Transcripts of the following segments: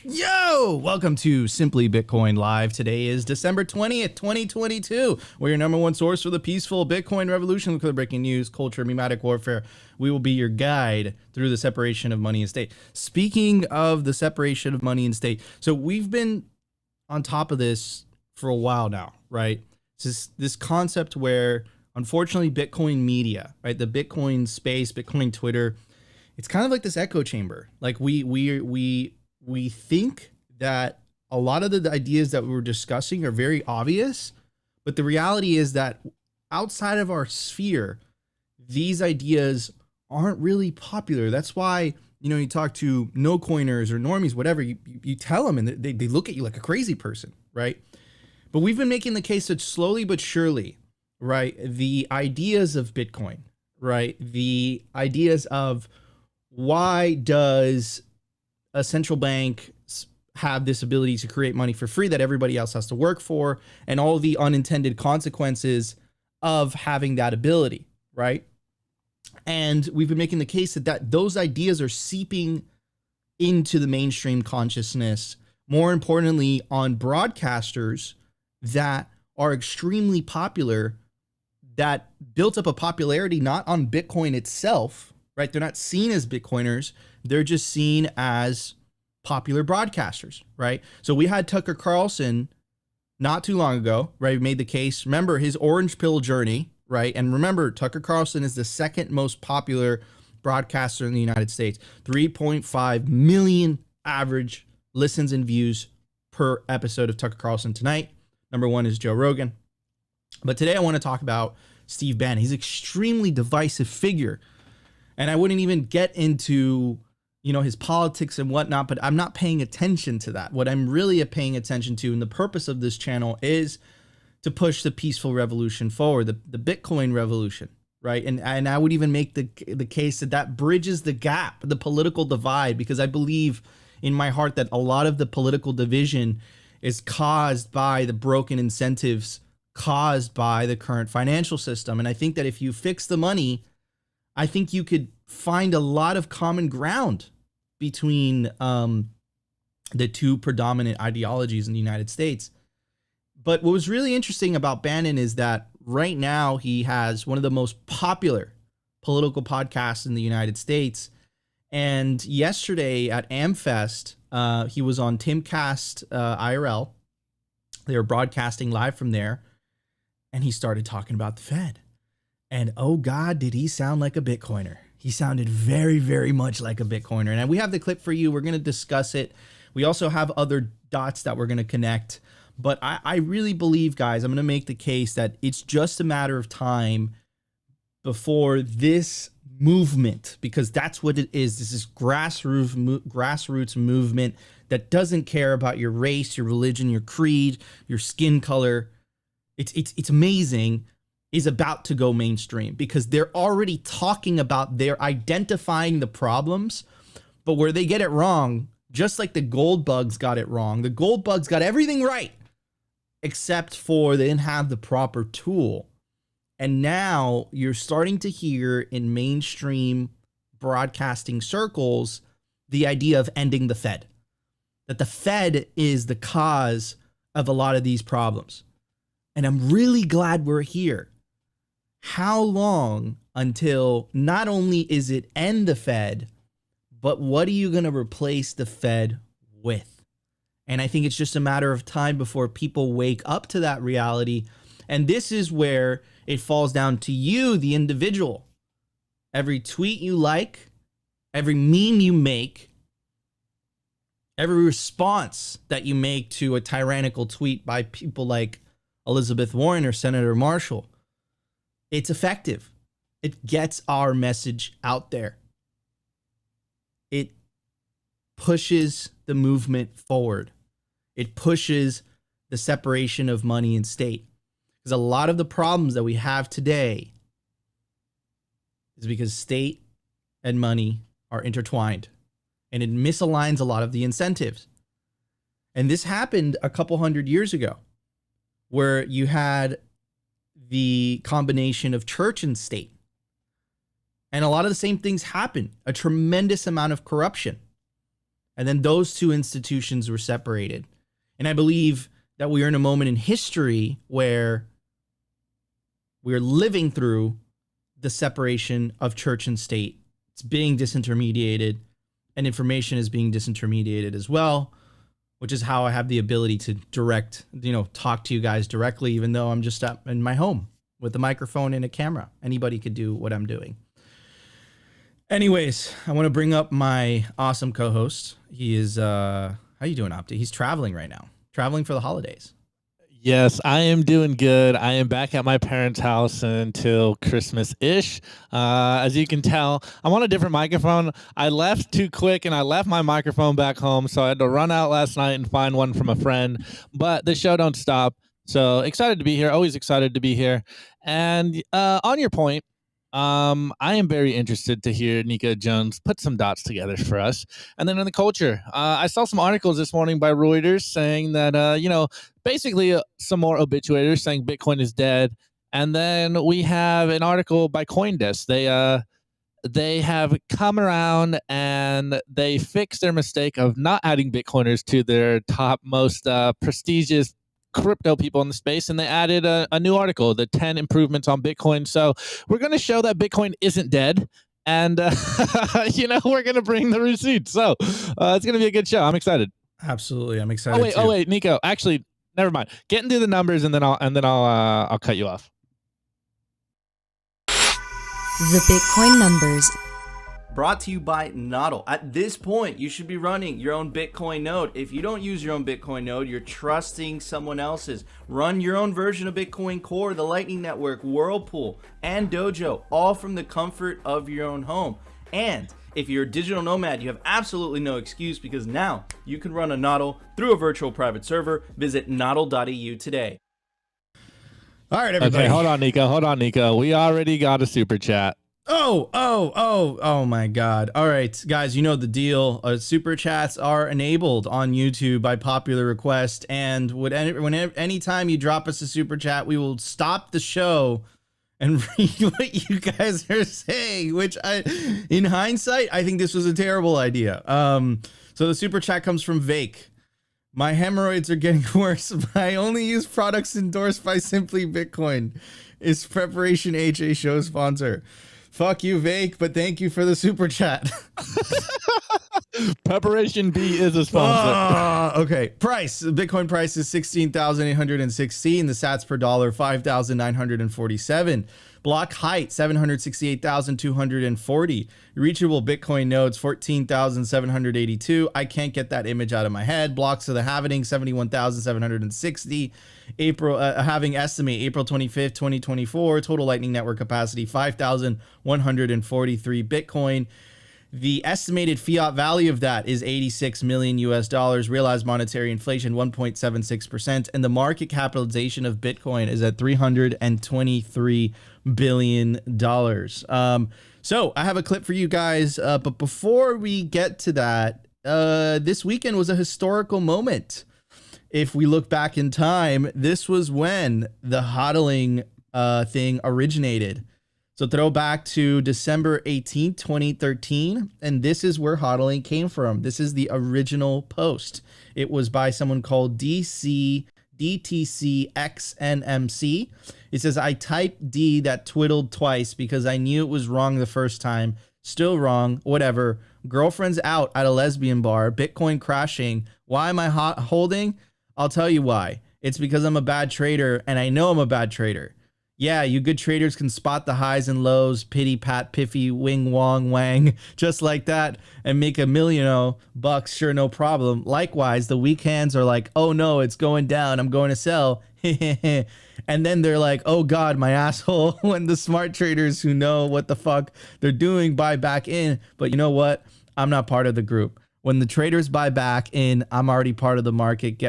Yo, welcome to Simply Bitcoin Live. Today is December 20th, 2022. We're your number one source for the peaceful Bitcoin revolution. Look for the breaking news, culture, mimetic warfare. We will be your guide through the separation of money and state. Speaking of the separation of money and state, so we've been on top of this for a while now, right? This concept where, unfortunately, Bitcoin media, right, the Bitcoin space, Bitcoin Twitter, it's kind of like this echo chamber. Like we think that a lot of the ideas that we're discussing are very obvious, but the reality is that outside of our sphere, these ideas aren't really popular. That's why, you talk to no coiners or normies, whatever, you tell them and they look at you like a crazy person, right? But we've been making the case that slowly but surely, right, the ideas of Bitcoin, right, the ideas of why does a central bank have this ability to create money for free that everybody else has to work for, and all the unintended consequences of having that ability, right? And we've been making the case that those ideas are seeping into the mainstream consciousness, more importantly, on broadcasters that are extremely popular, that built up a popularity not on Bitcoin itself, right? They're not seen as Bitcoiners. They're just seen as popular broadcasters, right? So we had Tucker Carlson not too long ago, right? We made the case. Remember his orange pill journey, right? And remember, Tucker Carlson is the second most popular broadcaster in the United States. 3.5 million average listens and views per episode of Tucker Carlson tonight. Number one is Joe Rogan. But today I want to talk about Steve Bannon. He's an extremely divisive figure. And I wouldn't even get into, his politics and whatnot, but I'm not paying attention to that. What I'm really paying attention to, and the purpose of this channel, is to push the peaceful revolution forward, the Bitcoin revolution, right? And I would even make the case that bridges the gap, the political divide, because I believe in my heart that a lot of the political division is caused by the broken incentives caused by the current financial system. And I think that if you fix the money, I think you could find a lot of common ground between the two predominant ideologies in the United States. But what was really interesting about Bannon is that right now he has one of the most popular political podcasts in the United States. And yesterday at AMFEST, he was on Timcast IRL. They were broadcasting live from there. And he started talking about the Fed. And oh God, did he sound like a Bitcoiner. He sounded very, very much like a Bitcoiner. And we have the clip for you. We're going to discuss it. We also have other dots that we're going to connect. But I really believe, guys, I'm going to make the case that it's just a matter of time before this movement, because that's what it is. This is grassroots movement that doesn't care about your race, your religion, your creed, your skin color. It's amazing. Is about to go mainstream because they're already talking about, they're identifying the problems, but where they get it wrong, just like the gold bugs got it wrong, the gold bugs got everything right, except for they didn't have the proper tool. And now you're starting to hear in mainstream broadcasting circles, the idea of ending the Fed, that the Fed is the cause of a lot of these problems. And I'm really glad we're here. How long until not only is it end the Fed, but what are you going to replace the Fed with? And I think it's just a matter of time before people wake up to that reality. And this is where it falls down to you, the individual. Every tweet you like, every meme you make, every response that you make to a tyrannical tweet by people like Elizabeth Warren or Senator Marshall, it's effective. It gets our message out there. It pushes the movement forward. It pushes the separation of money and state. Because a lot of the problems that we have today is because state and money are intertwined. And it misaligns a lot of the incentives. And this happened a couple hundred years ago, where you had the combination of church and state. And a lot of the same things happen. A tremendous amount of corruption. And then those two institutions were separated. And I believe that we are in a moment in history where we're living through the separation of church and state. It's being disintermediated, and information is being disintermediated as well, which is how I have the ability to talk to you guys directly, even though I'm just up in my home with a microphone and a camera. Anybody could do what I'm doing. Anyways, I want to bring up my awesome co-host. He is, how you doing, Opti? He's traveling right now, traveling for the holidays. Yes, I am doing good. I am back at my parents' house until Christmas-ish. As you can tell, I'm on a different microphone. I left too quick, and I left my microphone back home, so I had to run out last night and find one from a friend. But the show don't stop, so excited to be here. Always excited to be here. And on your point, I am very interested to hear Nika Jones put some dots together for us. And then in the culture, I saw some articles this morning by Reuters saying that, basically some more obituaries saying Bitcoin is dead. And then we have an article by CoinDesk. They have come around and they fixed their mistake of not adding Bitcoiners to their top most prestigious crypto people in the space, and they added a new article, the 10 improvements on Bitcoin. So we're going to show that Bitcoin isn't dead, and we're going to bring the receipts. So it's going to be a good show. I'm excited. Absolutely, I'm excited. Oh wait, Nico. Actually, never mind. Get into the numbers, and then I'll cut you off. The Bitcoin numbers. Brought to you by NODL. At this point, you should be running your own Bitcoin node. If you don't use your own Bitcoin node, you're trusting someone else's. Run your own version of Bitcoin Core, the Lightning Network, Whirlpool, and Dojo, all from the comfort of your own home. And if you're a digital nomad, you have absolutely no excuse, because now you can run a NODL through a virtual private server. Visit nodl.eu today. All right, everybody. Okay, hold on, Nico. We already got a super chat. Oh my God. All right, guys, you know the deal. Super chats are enabled on YouTube by popular request. And anytime you drop us a super chat, we will stop the show and read what you guys are saying, which in hindsight, I think this was a terrible idea. So the super chat comes from Vake. My hemorrhoids are getting worse. I only use products endorsed by Simply Bitcoin. Is Preparation H a show sponsor? Fuck you, Vake, but thank you for the super chat. Preparation B is a sponsor. Okay. Price. Bitcoin price is 16,816. The sats per dollar, 5,947. Block height, 768,240. Reachable Bitcoin nodes, 14,782. I can't get that image out of my head. Blocks of the halving, 71,760. Halving estimate, April 25th, 2024. Total Lightning Network capacity, 5,143 Bitcoin. The estimated fiat value of that is 86 million US dollars. Realized monetary inflation 1.76%, and the market capitalization of Bitcoin is at $323 billion. So I have a clip for you guys, but before we get to that, this weekend was a historical moment. If we look back in time, this was when the hodling thing originated. So throw back to December 18th, 2013, and this is where hodling came from. This is the original post. It was by someone called DTC XNMC. It says, I typed D that twiddled twice because I knew it was wrong the first time. Still wrong, whatever. Girlfriend's out at a lesbian bar, Bitcoin crashing. Why am I holding? I'll tell you why. It's because I'm a bad trader, and I know I'm a bad trader. Yeah, you good traders can spot the highs and lows, pity pat, piffy, wing, wong, wang, just like that, and make $1 million bucks, sure, no problem. Likewise, the weak hands are like, oh no, it's going down, I'm going to sell. And then they're like, oh God, my asshole. When the smart traders who know what the fuck they're doing buy back in. But you know what? I'm not part of the group. When the traders buy back in, I'm already part of the market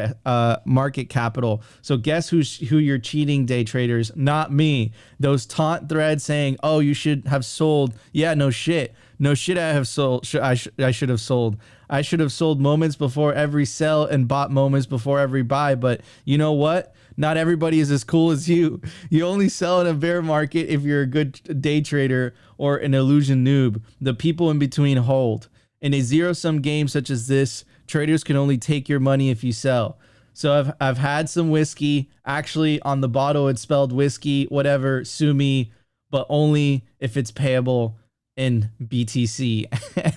capital. So guess who you're cheating, day traders? Not me. Those taunt threads saying, "Oh, you should have sold." Yeah, no shit. No shit. I have sold. I should have sold. I should have sold moments before every sell and bought moments before every buy. But you know what? Not everybody is as cool as you. You only sell in a bear market if you're a good day trader or an illusion noob. The people in between hold. In a zero-sum game such as this, traders can only take your money if you sell. So I've had some whiskey. Actually, on the bottle it's spelled whiskey, whatever, sue me, but only if it's payable in BTC.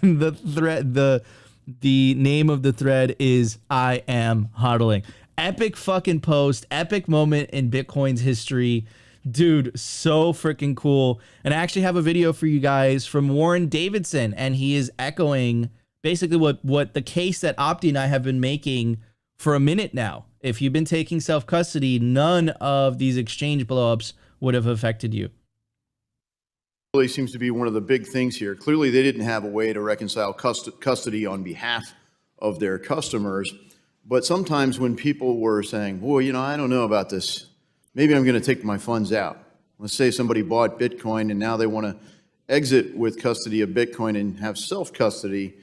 And the name of the thread is I am hodling. Epic fucking post, epic moment in Bitcoin's history. Dude, so freaking cool. And I actually have a video for you guys from Warren Davidson, and he is echoing basically what the case that Opti and I have been making for a minute now. If you've been taking self-custody, none of these exchange blowups would have affected you. Really seems to be one of the big things here. Clearly, they didn't have a way to reconcile custody on behalf of their customers. But sometimes when people were saying, boy, you know, I don't know about this, maybe I'm going to take my funds out. Let's say somebody bought Bitcoin and now they want to exit with custody of Bitcoin and have self-custody.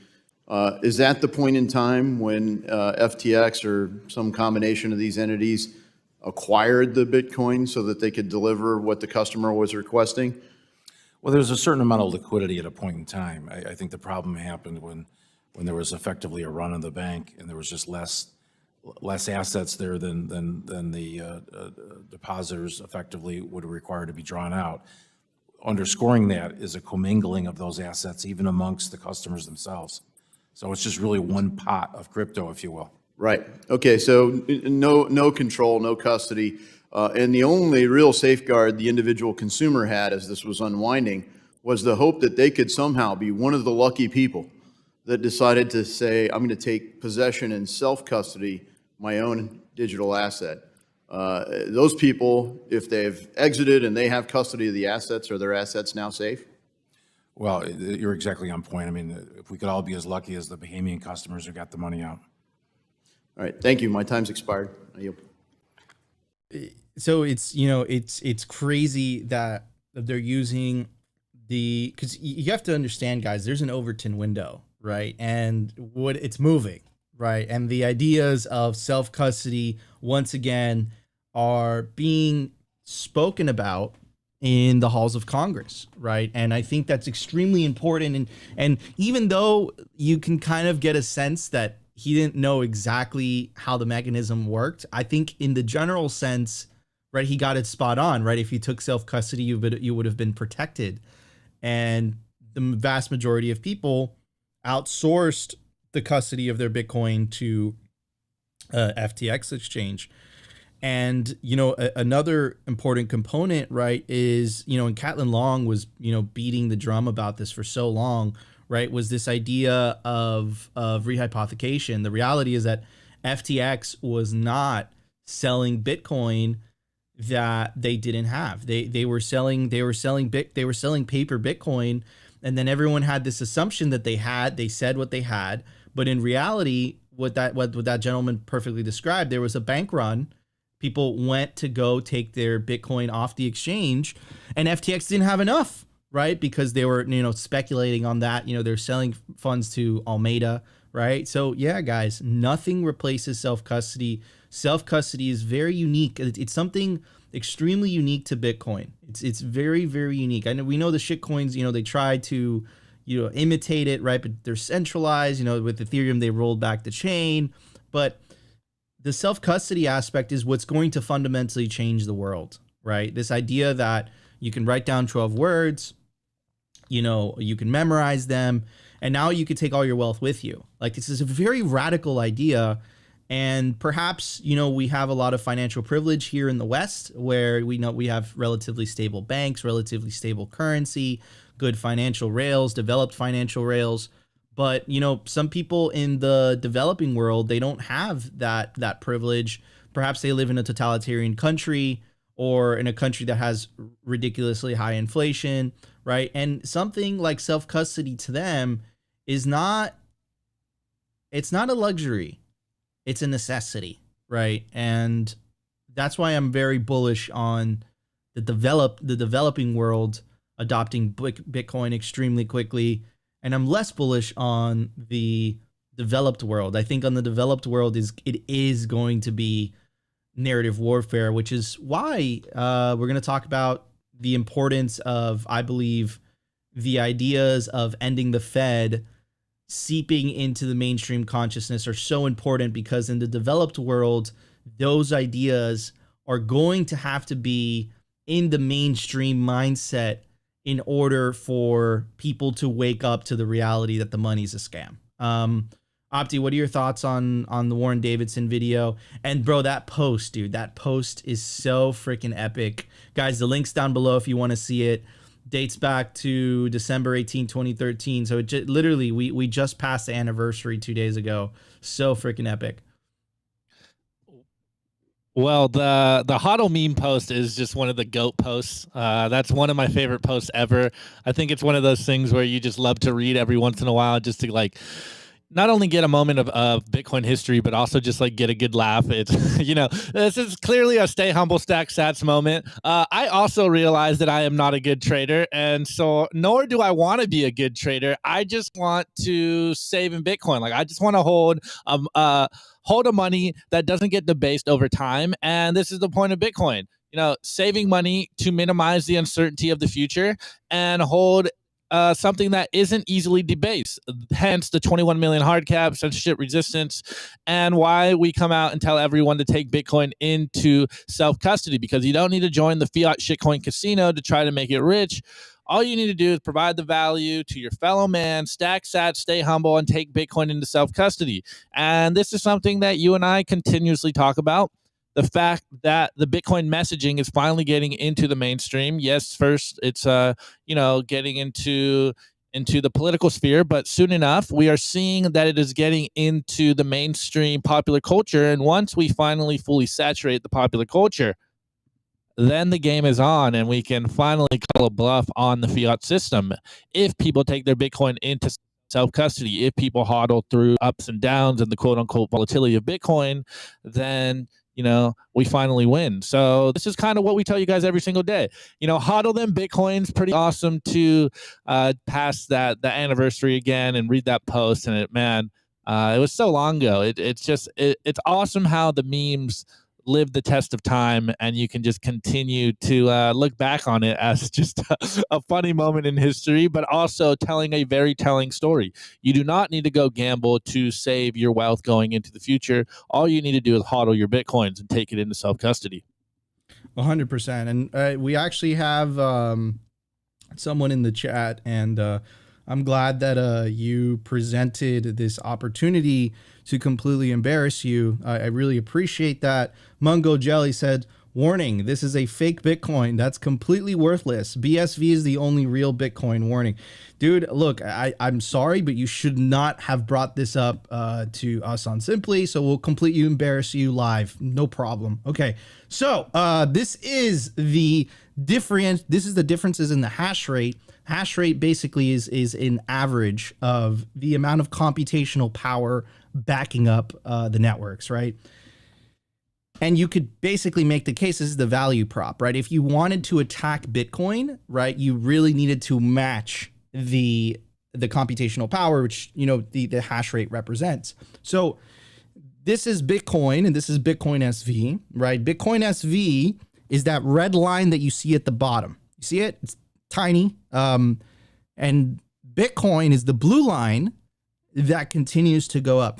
Is that the point in time when FTX or some combination of these entities acquired the Bitcoin so that they could deliver what the customer was requesting? Well, there's a certain amount of liquidity at a point in time. I think the problem happened when there was effectively a run on the bank and there was just less assets there than the depositors effectively would require to be drawn out. Underscoring that is a commingling of those assets even amongst the customers themselves. So it's just really one pot of crypto, if you will. Right. Okay. So no control, no custody. And the only real safeguard the individual consumer had as this was unwinding was the hope that they could somehow be one of the lucky people that decided to say, I'm going to take possession and self-custody my own digital asset. Those people, if they've exited and they have custody of the assets, are their assets now safe? Well, you're exactly on point. I mean, if we could all be as lucky as the Bahamian customers who got the money out. All right. Thank you. My time's expired. So it's, you know, it's crazy that they're using because you have to understand, guys, there's an Overton window, right? And it's moving, right? And the ideas of self-custody, once again, are being spoken about in the halls of Congress, right? And I think that's extremely important. And even though you can kind of get a sense that he didn't know exactly how the mechanism worked, I think in the general sense, right, he got it spot on, right? If you took self-custody, you would have been protected. And the vast majority of people outsourced the custody of their Bitcoin to FTX exchange. And, you know, another important component, right, is, you know, and Caitlin Long was, you know, beating the drum about this for so long, right, was this idea of rehypothecation. The reality is that FTX was not selling Bitcoin that they didn't have. They were selling paper Bitcoin, and then everyone had this assumption that they said what they had, but in reality, what that gentleman perfectly described, there was a bank run. People went to go take their Bitcoin off the exchange, and FTX didn't have enough, right? Because they were, you know, speculating on that. You know, they're selling funds to Alameda, right? So yeah, guys, nothing replaces self-custody. Self-custody is very unique. It's something extremely unique to Bitcoin. It's very, very unique. I know we know the shit coins, you know, they try to, you know, imitate it, right? But they're centralized. You know, with Ethereum, they rolled back the chain, but the self-custody aspect is what's going to fundamentally change the world, right? This idea that you can write down 12 words, you know, you can memorize them, and now you could take all your wealth with you. Like, this is a very radical idea. And perhaps, you know, we have a lot of financial privilege here in the West, where we know we have relatively stable banks, relatively stable currency, good financial rails, developed financial rails. But, you know, some people in the developing world, they don't have that privilege. Perhaps they live in a totalitarian country or in a country that has ridiculously high inflation, right? And something like self-custody to them is it's not a luxury. It's a necessity, right? And that's why I'm very bullish on the developing world adopting Bitcoin extremely quickly. And I'm less bullish on the developed world. I think on the developed world it is going to be narrative warfare, which is why we're going to talk about the importance of, I believe, the ideas of ending the Fed seeping into the mainstream consciousness are so important, because in the developed world, those ideas are going to have to be in the mainstream mindset in order for people to wake up to the reality that the money's a scam. Opti, what are your thoughts on the Warren Davidson video? And bro, that post, dude, that post is so freaking epic. Guys, the link's down below if you want to see it. Dates back to December 18, 2013. So it literally, we just passed the anniversary 2 days ago. So freaking epic. Well, the HODL meme post is just one of the GOAT posts. That's one of my favorite posts ever. I think it's one of those things where you just love to read every once in a while, just to like not only get a moment of Bitcoin history, but also just like get a good laugh. It's, this is clearly a stay humble, stack sats moment. I also realize that I am not a good trader, and so nor do I want to be a good trader. I just want to save in Bitcoin. Like, I just want to hold a money that doesn't get debased over time. And this is the point of Bitcoin, saving money to minimize the uncertainty of the future and hold something that isn't easily debased. Hence the 21 million hard cap, censorship resistance, and why we come out and tell everyone to take Bitcoin into self-custody, because you don't need to join the fiat shitcoin casino to try to make it rich. All you need to do is provide the value to your fellow man, stack sats, stay humble, and take Bitcoin into self-custody. And this is something that you and I continuously talk about. The fact that the Bitcoin messaging is finally getting into the mainstream. Yes, first it's getting into the political sphere, but soon enough we are seeing that it is getting into the mainstream popular culture. And once we finally fully saturate the popular culture, then the game is on, and we can finally call a bluff on the fiat system. If people take their Bitcoin into self-custody, if people hodl through ups and downs and the quote-unquote volatility of Bitcoin, then we finally win. So this is kind of what we tell you guys every single day. Hodl them Bitcoin's pretty awesome to pass the anniversary again and read that post. And it was so long ago. It's awesome how the memes live the test of time, and you can just continue to look back on it as just a funny moment in history, but also telling a very telling story. You do not need to go gamble to save your wealth going into the future. All you need to do is hodl your Bitcoins and take it into self-custody. 100%. And we actually have someone in the chat, and I'm glad that you presented this opportunity to completely embarrass you. I really appreciate that. Mungo Jelly said, warning, this is a fake Bitcoin. That's completely worthless. BSV is the only real Bitcoin. Warning. Dude, look, I'm sorry, but you should not have brought this up to us on Simply, so we'll completely embarrass you live. No problem. Okay, so this is the differences in the hash rate. Hash rate basically is an average of the amount of computational power backing up the networks, right? And you could basically make the case, this is the value prop, right? If you wanted to attack Bitcoin, right, you really needed to match the computational power, which, the hash rate represents. So this is Bitcoin, and this is Bitcoin SV, right? Bitcoin SV is that red line that you see at the bottom. You see it? It's tiny. And Bitcoin is the blue line that continues to go up.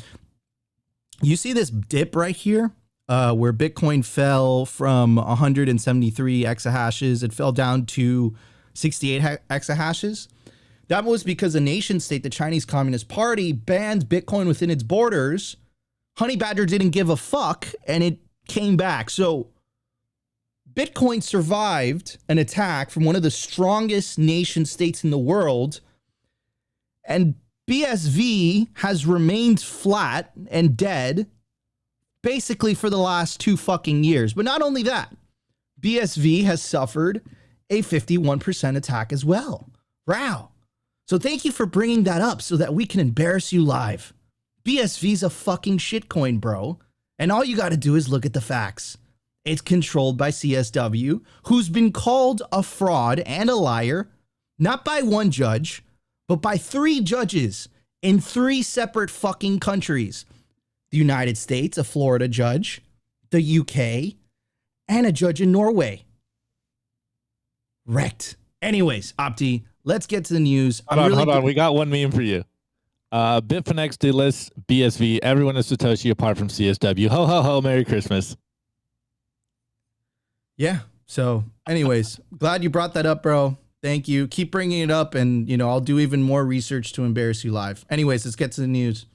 You see this dip right here, where Bitcoin fell from 173 exahashes. It fell down to 68 exahashes. That was because a nation state, the Chinese Communist Party, banned Bitcoin within its borders. Honey Badger didn't give a fuck, and it came back. So Bitcoin survived an attack from one of the strongest nation states in the world, and BSV has remained flat and dead basically for the last 2 fucking years. But not only that, BSV has suffered a 51% attack as well. Wow. So thank you for bringing that up so that we can embarrass you live. BSV's a fucking shitcoin, bro. And all you got to do is look at the facts. It's controlled by CSW, who's been called a fraud and a liar, not by one judge, but by 3 judges in 3 separate fucking countries. The United States, a Florida judge, the UK, and a judge in Norway. Wrecked. Anyways, Opti, let's get to the news. Hold on. We got one meme for you. Bitfinex delists BSV. Everyone is Satoshi apart from CSW. Ho, ho, ho. Merry Christmas. Yeah. So anyways, glad you brought that up, bro. Thank you. Keep bringing it up, and, I'll do even more research to embarrass you live. Anyways, let's get to the news.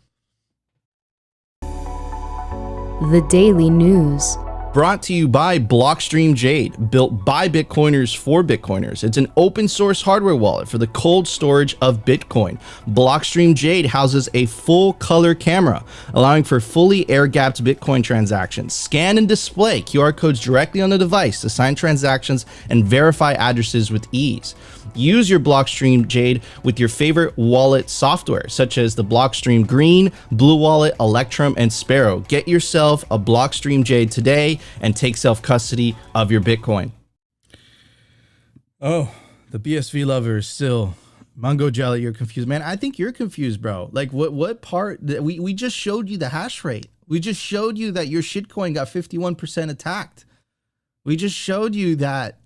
The Daily News. Brought to you by Blockstream Jade, built by Bitcoiners for Bitcoiners. It's an open source hardware wallet for the cold storage of Bitcoin. Blockstream Jade houses a full color camera, allowing for fully air-gapped Bitcoin transactions. Scan and display QR codes directly on the device to sign transactions and verify addresses with ease. Use your Blockstream Jade with your favorite wallet software, such as the Blockstream Green, Blue Wallet, Electrum, and Sparrow. Get yourself a Blockstream Jade today and take self-custody of your Bitcoin. Oh, the BSV lovers still. Mungo Jelly, you're confused. Man, I think you're confused, bro. Like, what part? We just showed you the hash rate. We just showed you that your shitcoin got 51% attacked. We just showed you that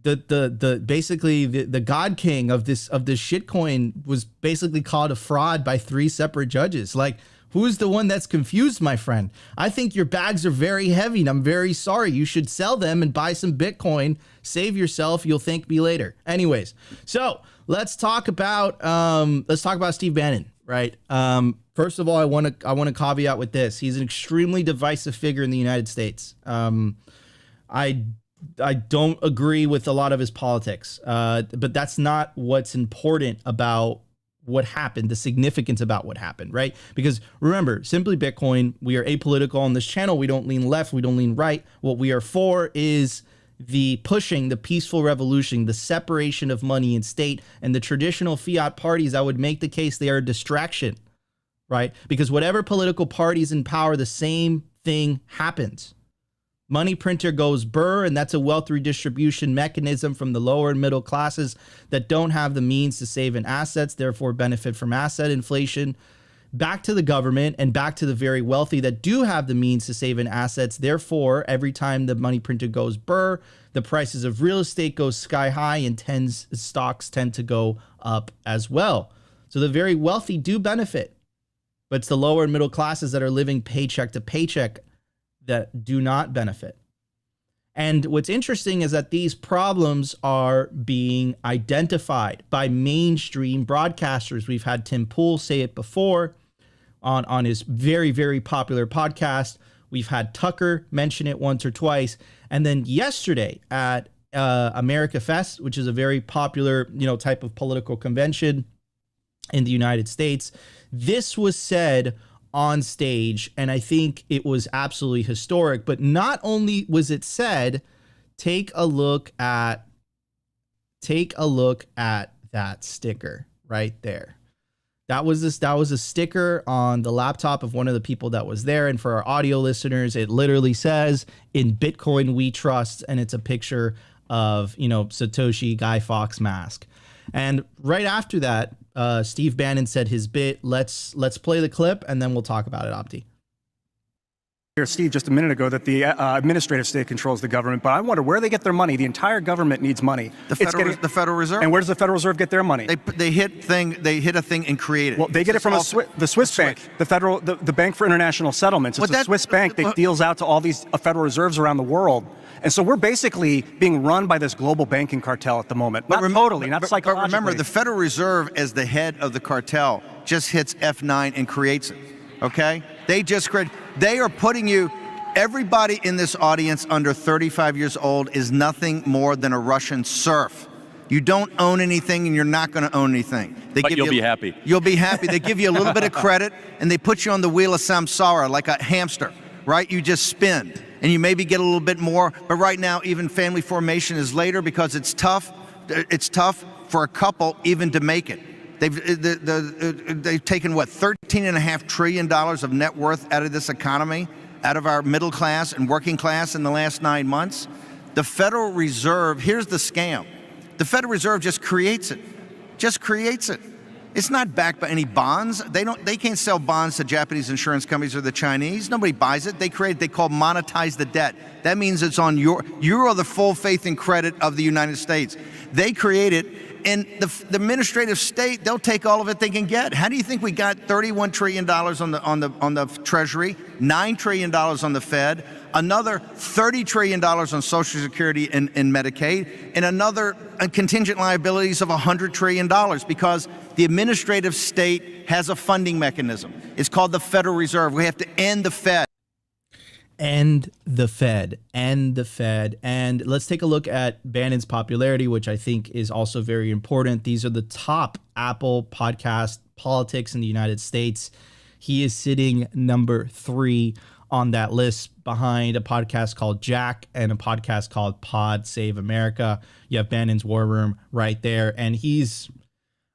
the God King of this shitcoin was basically called a fraud by 3 separate judges. Like, who's the one that's confused, my friend? I think your bags are very heavy, and I'm very sorry. You should sell them and buy some Bitcoin. Save yourself. You'll thank me later. Anyways, so let's talk about Steve Bannon, right? First of all, I want to caveat with this. He's an extremely divisive figure in the United States. I don't agree with a lot of his politics, but that's not what's important about what happened, the significance about what happened, right? Because remember, Simply Bitcoin, we are apolitical on this channel. We don't lean left, we don't lean right. What we are for is the peaceful revolution, the separation of money and state, and the traditional fiat parties. I would make the case they are a distraction, right? Because whatever political party is in power, the same thing happens. Money printer goes burr, and that's a wealth redistribution mechanism from the lower and middle classes that don't have the means to save in assets, therefore benefit from asset inflation, back to the government and back to the very wealthy that do have the means to save in assets. Therefore, every time the money printer goes burr, the prices of real estate go sky high, and stocks tend to go up as well. So the very wealthy do benefit, but it's the lower and middle classes that are living paycheck to paycheck that do not benefit. And what's interesting is that these problems are being identified by mainstream broadcasters. We've had Tim Pool say it before on his very, very popular podcast. We've had Tucker mention it once or twice. And then yesterday at AMFEST, which is a very popular, type of political convention in the United States, this was said on stage, and I think it was absolutely historic. But not only was it said, take a look at that sticker right there. That was a sticker on the laptop of one of the people that was there. And for our audio listeners, it literally says, "In Bitcoin we trust," and it's a picture of, Satoshi Guy Fawkes mask. And right after that, Steve Bannon said his bit. Let's play the clip, and then we'll talk about it, Opti. Here, Steve, just a minute ago, that the administrative state controls the government, but I wonder where they get their money. The entire government needs money. The Federal Reserve. And where does the Federal Reserve get their money? They hit a thing and create it. Well, they get it from the Swiss bank, the Bank for International Settlements. It's a Swiss bank that deals out to all these Federal Reserves around the world. And so we're basically being run by this global banking cartel at the moment. Not psychologically. But remember, the Federal Reserve, as the head of the cartel, just hits F9 and creates it. Okay? They are putting you. Everybody in this audience under 35 years old is nothing more than a Russian serf. You don't own anything, and you're not going to own anything. But you'll be happy. You'll be happy. They give you a little bit of credit, and they put you on the wheel of samsara like a hamster, right? You just spin, and you maybe get a little bit more. But right now, even family formation is later because it's tough. It's tough for a couple even to make it. They've taken, what, $13.5 trillion of net worth out of this economy, out of our middle class and working class in the last 9 months. The Federal Reserve, here's the scam. The Federal Reserve just creates it. It's not backed by any bonds. They can't sell bonds to Japanese insurance companies or the Chinese. Nobody buys it. They call monetize the debt. That means it's on you are the full faith and credit of the United States. They create it, And the administrative state, they'll take all of it they can get. How do you think we got $31 trillion on the Treasury, $9 trillion on the Fed, another $30 trillion on Social Security and Medicaid, and another contingent liabilities of $100 trillion? Because the administrative state has a funding mechanism. It's called the Federal Reserve. We have to end the Fed. And the Fed, and the Fed. And let's take a look at Bannon's popularity, which I think is also very important. These are the top Apple podcast politics in the United States. He is sitting number 3 on that list, behind a podcast called Jack and a podcast called Pod Save America. You have Bannon's War Room right there. And he's,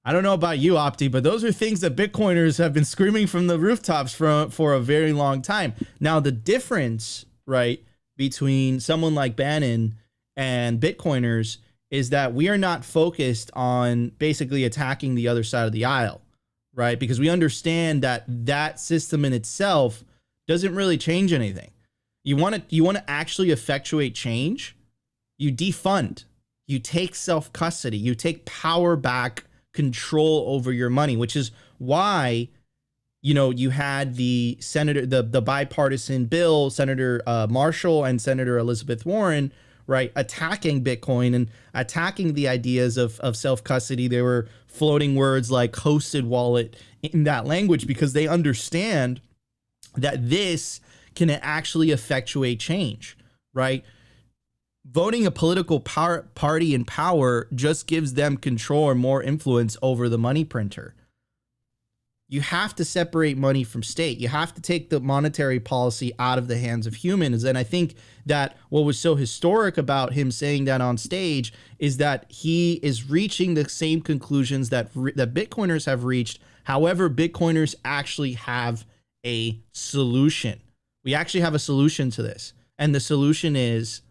I don't know about you, Opti, but those are things that Bitcoiners have been screaming from the rooftops for a very long time. Now, the difference, right, between someone like Bannon and Bitcoiners is that we are not focused on basically attacking the other side of the aisle, right? Because we understand that that system in itself doesn't really change anything. You want to actually effectuate change, you defund, you take self-custody, you take power back, control over your money, which is why, you know, you had the bipartisan bill, Senator Marshall and Senator Elizabeth Warren, right, attacking Bitcoin and attacking the ideas of self-custody. They were floating words like hosted wallet in that language because they understand that this can actually effectuate change, right? Voting a political party in power just gives them control or more influence over the money printer. You have to separate money from state. You have to take the monetary policy out of the hands of humans. And I think that what was so historic about him saying that on stage is that he is reaching the same conclusions that Bitcoiners have reached. However, Bitcoiners actually have a solution. We actually have a solution to this. And the solution is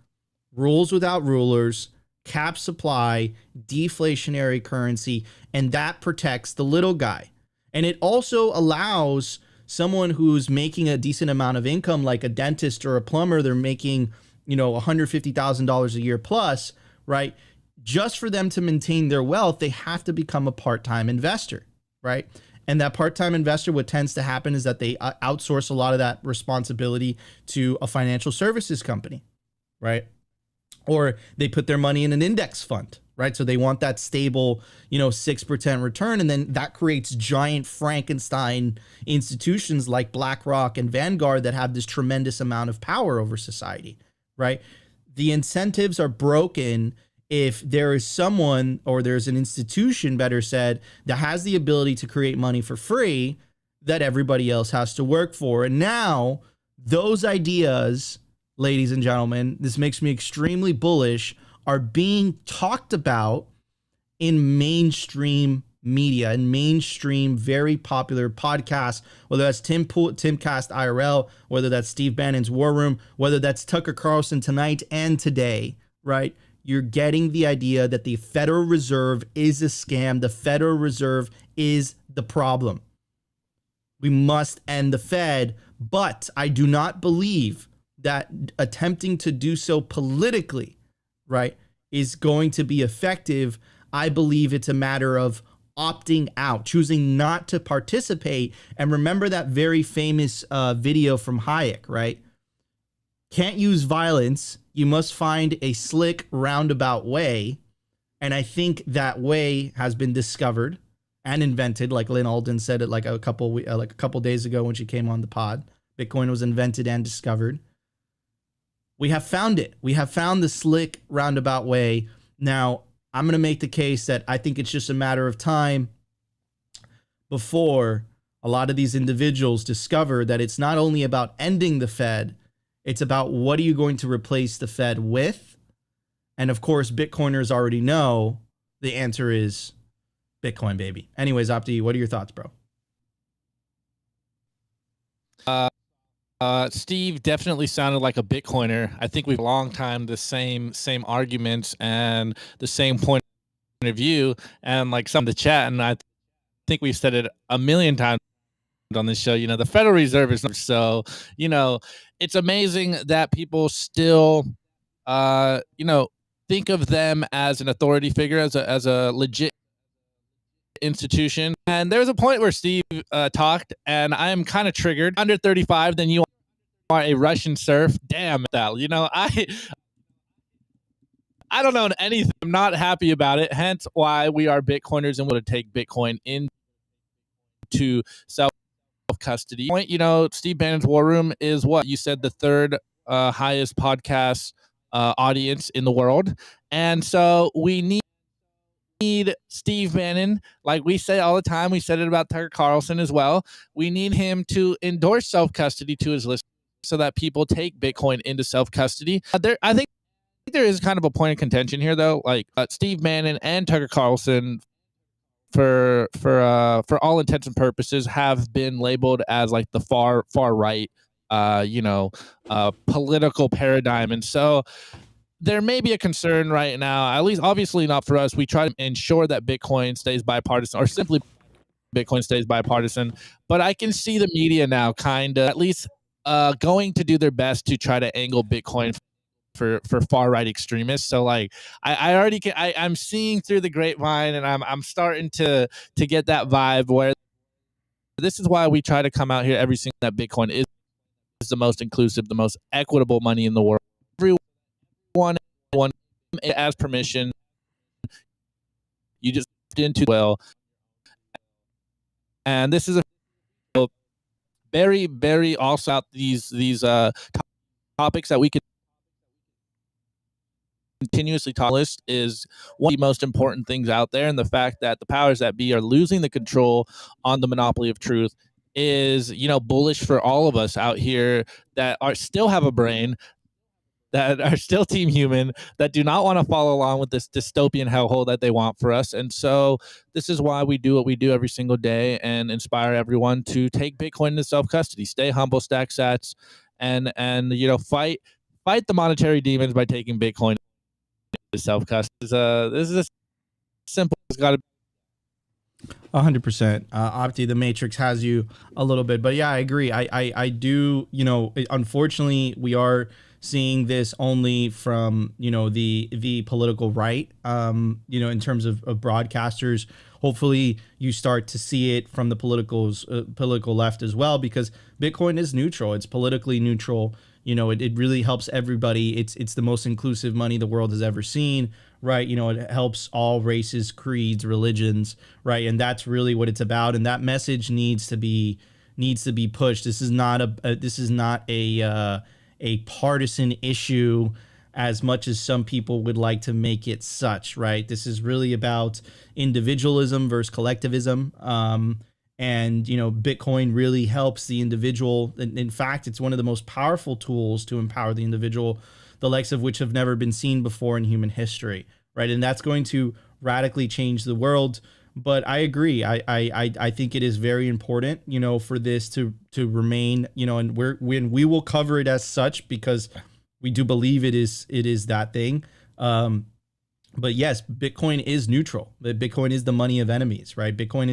rules without rulers, cap supply, deflationary currency, and that protects the little guy. And it also allows someone who's making a decent amount of income, like a dentist or a plumber, they're making, you know, $150,000 a year plus, right? Just for them to maintain their wealth, they have to become a part-time investor, right? And that part-time investor, what tends to happen is that they outsource a lot of that responsibility to a financial services company, right? Or they put their money in an index fund, right? So they want that stable, 6% return. And then that creates giant Frankenstein institutions like BlackRock and Vanguard that have this tremendous amount of power over society, right? The incentives are broken if there is someone, or there's an institution, better said, that has the ability to create money for free that everybody else has to work for. And now those ideas, ladies and gentlemen, this makes me extremely bullish, are being talked about in mainstream media and mainstream, very popular podcasts, whether that's Tim Pool IRL, whether that's Steve Bannon's War Room, whether that's Tucker Carlson Tonight and Today, right? You're getting the idea that the Federal Reserve is a scam. The Federal Reserve is the problem. We must end the Fed, but I do not believe that attempting to do so politically, right, is going to be effective. I believe it's a matter of opting out, choosing not to participate. And remember that very famous video from Hayek, right? Can't use violence. You must find a slick, roundabout way. And I think that way has been discovered and invented, like Lynn Alden said it like a couple days ago when she came on the pod. Bitcoin was invented and discovered. We have found it. We have found the slick, roundabout way. Now, I'm going to make the case that I think it's just a matter of time before a lot of these individuals discover that it's not only about ending the Fed, it's about what are you going to replace the Fed with? And of course, Bitcoiners already know the answer is Bitcoin, baby. Anyways, Opti, what are your thoughts, bro? Steve definitely sounded like a Bitcoiner. I think we've a long time the same arguments and the same point of view, and like some of the chat, and I think we've said it a million times on this show. The Federal Reserve is so. It's amazing that people still, think of them as an authority figure, as a legit institution. And there was a point where Steve talked, and I am kind of triggered. Under 35, then you are a Russian serf. Damn that. I don't know anything. I'm not happy about it. Hence why we are Bitcoiners and want to take Bitcoin into self-custody. Steve Bannon's War Room is what you said, the third highest podcast audience in the world. And so we need Steve Bannon, like we say all the time. We said it about Tucker Carlson as well. We need him to endorse self-custody to his listeners so that people take Bitcoin into self-custody. I think there is kind of a point of contention here, though. Like Steve Bannon and Tucker Carlson, for all intents and purposes, have been labeled as like the far right, political paradigm, and so there may be a concern right now. At least, obviously, not for us. We try to ensure that Bitcoin stays bipartisan, or simply Bitcoin stays bipartisan. But I can see the media now kind of at least going to do their best to try to angle Bitcoin for far right extremists. So like I'm seeing through the grapevine, and I'm starting to get that vibe where this is why we try to come out here every single that Bitcoin is the most inclusive, the most equitable money in the world. Everyone has permission. You just into well, and this is a very, very also out these topics that we can continuously talk list is one of the most important things out there, and the fact that the powers that be are losing the control on the monopoly of truth is bullish for all of us out here that are still have a brain, that are still team human, that do not want to follow along with this dystopian hellhole that they want for us. And so this is why we do what we do every single day and inspire everyone to take Bitcoin into self-custody, stay humble, stack sats, and fight the monetary demons by taking Bitcoin self-custody. This is a simple. It's got to 100%. Opti, the Matrix has you a little bit, but yeah, I agree. I do. Unfortunately, we are seeing this only from the political right. In terms of broadcasters. Hopefully, you start to see it from the political left as well, because Bitcoin is neutral. It's politically neutral. It really helps everybody. It's the most inclusive money the world has ever seen, right? It helps all races, creeds, religions, right? And that's really what it's about. And that message needs to be pushed. This is not a partisan issue as much as some people would like to make it such, right? This is really about individualism versus collectivism. And Bitcoin really helps the individual. In fact, it's one of the most powerful tools to empower the individual, the likes of which have never been seen before in human history, right? And that's going to radically change the world. But I agree. I think it is very important, for this to remain, and we will cover it as such, because we do believe it is that thing. But yes, Bitcoin is neutral. Bitcoin is the money of enemies, right? Bitcoin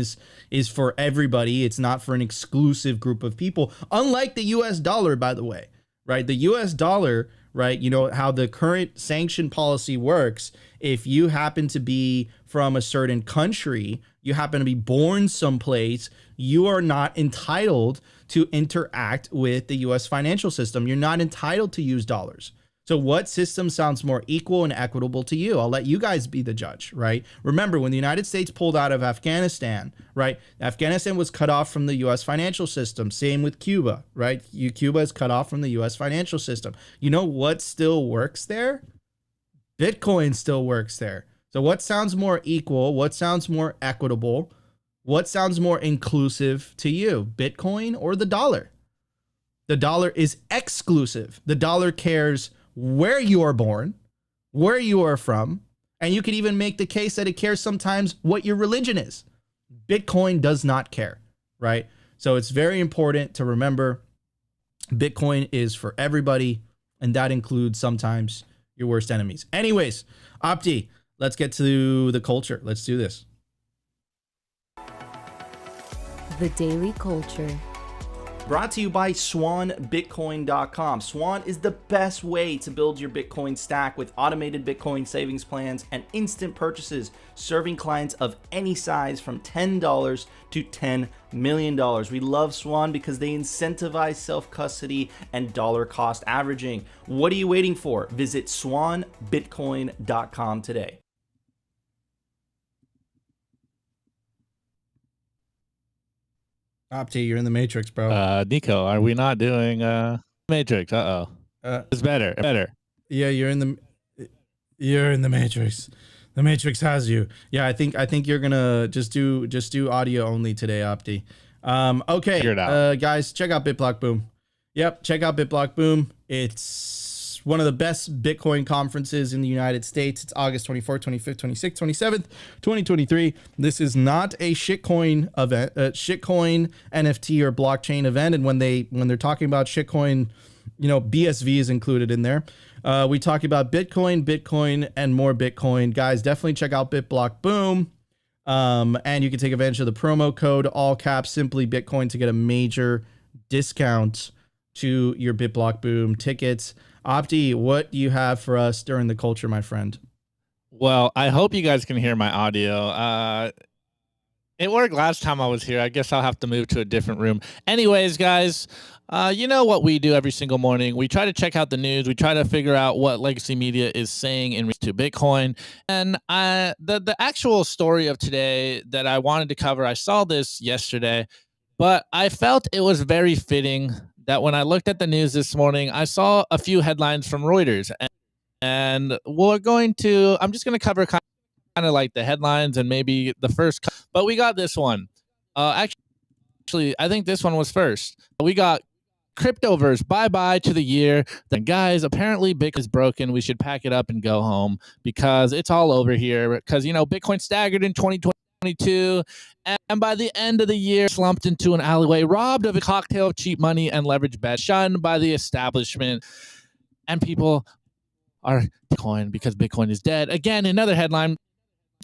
is for everybody. It's not for an exclusive group of people, unlike the US dollar, by the way, right? The US dollar, right? How the current sanction policy works. If you happen to be from a certain country, you happen to be born someplace, you are not entitled to interact with the US financial system. You're not entitled to use dollars. So what system sounds more equal and equitable to you? I'll let you guys be the judge, right? Remember, when the United States pulled out of Afghanistan, right? Afghanistan was cut off from the U.S. financial system. Same with Cuba, right? Cuba is cut off from the U.S. financial system. You know what still works there? Bitcoin still works there. So what sounds more equal? What sounds more equitable? What sounds more inclusive to you? Bitcoin or the dollar? The dollar is exclusive. The dollar cares where you are born, where you are from, and you could even make the case that it cares sometimes what your religion is. Bitcoin does not care, right? So it's very important to remember Bitcoin is for everybody, and that includes sometimes your worst enemies. Anyways, Opti, let's get to the culture. Let's do this. The Daily Culture. Brought to you by SwanBitcoin.com. Swan is the best way to build your Bitcoin stack with automated Bitcoin savings plans and instant purchases, serving clients of any size from $10 to $10 million. We love Swan because they incentivize self-custody and dollar cost averaging. What are you waiting for? Visit SwanBitcoin.com today. Opti, you're in the Matrix, bro. Nico, are we not doing Matrix? It's better. Yeah, you're in the Matrix. The Matrix has you. Yeah, I think you're gonna just do audio only today, Opti. Okay, figure it out. Guys, check out BitBlock Boom. Yep, check out BitBlock Boom. It's one of the best Bitcoin conferences in the United States. It's August 24th, 25th, 26th, 27th, 2023. This is not a shitcoin event, shitcoin NFT or blockchain event. And when they're talking about shitcoin, you know, BSV is included in there. We talk about Bitcoin, and more Bitcoin. Guys, definitely check out BitBlock Boom. And you can take advantage of the promo code, all caps, simply Bitcoin, to get a major discount to your BitBlock Boom tickets. Opti, what do you have for us during the culture, my friend? Well, I hope you guys can hear my audio. It worked last time I was here. I guess I'll have to move to a different room. Anyways, guys, you know what we do every single morning. We try to check out the news. We try to figure out what legacy media is saying in relation to Bitcoin. And the actual story of today that I wanted to cover, I saw this yesterday, but I felt it was very fitting that when I looked at the news this morning, I saw a few headlines from Reuters. And I'm just going to cover kind of like the headlines and maybe the first, but we got this one. Actually, I think this one was first. We got Cryptoverse, bye-bye to the year. Then guys, apparently Bitcoin is broken. We should pack it up and go home because it's all over here. Because, you know, Bitcoin staggered in 2022, and by the end of the year, slumped into an alleyway, robbed of a cocktail of cheap money and leverage bets, shunned by the establishment, and people are Bitcoin because Bitcoin is dead. Again, another headline: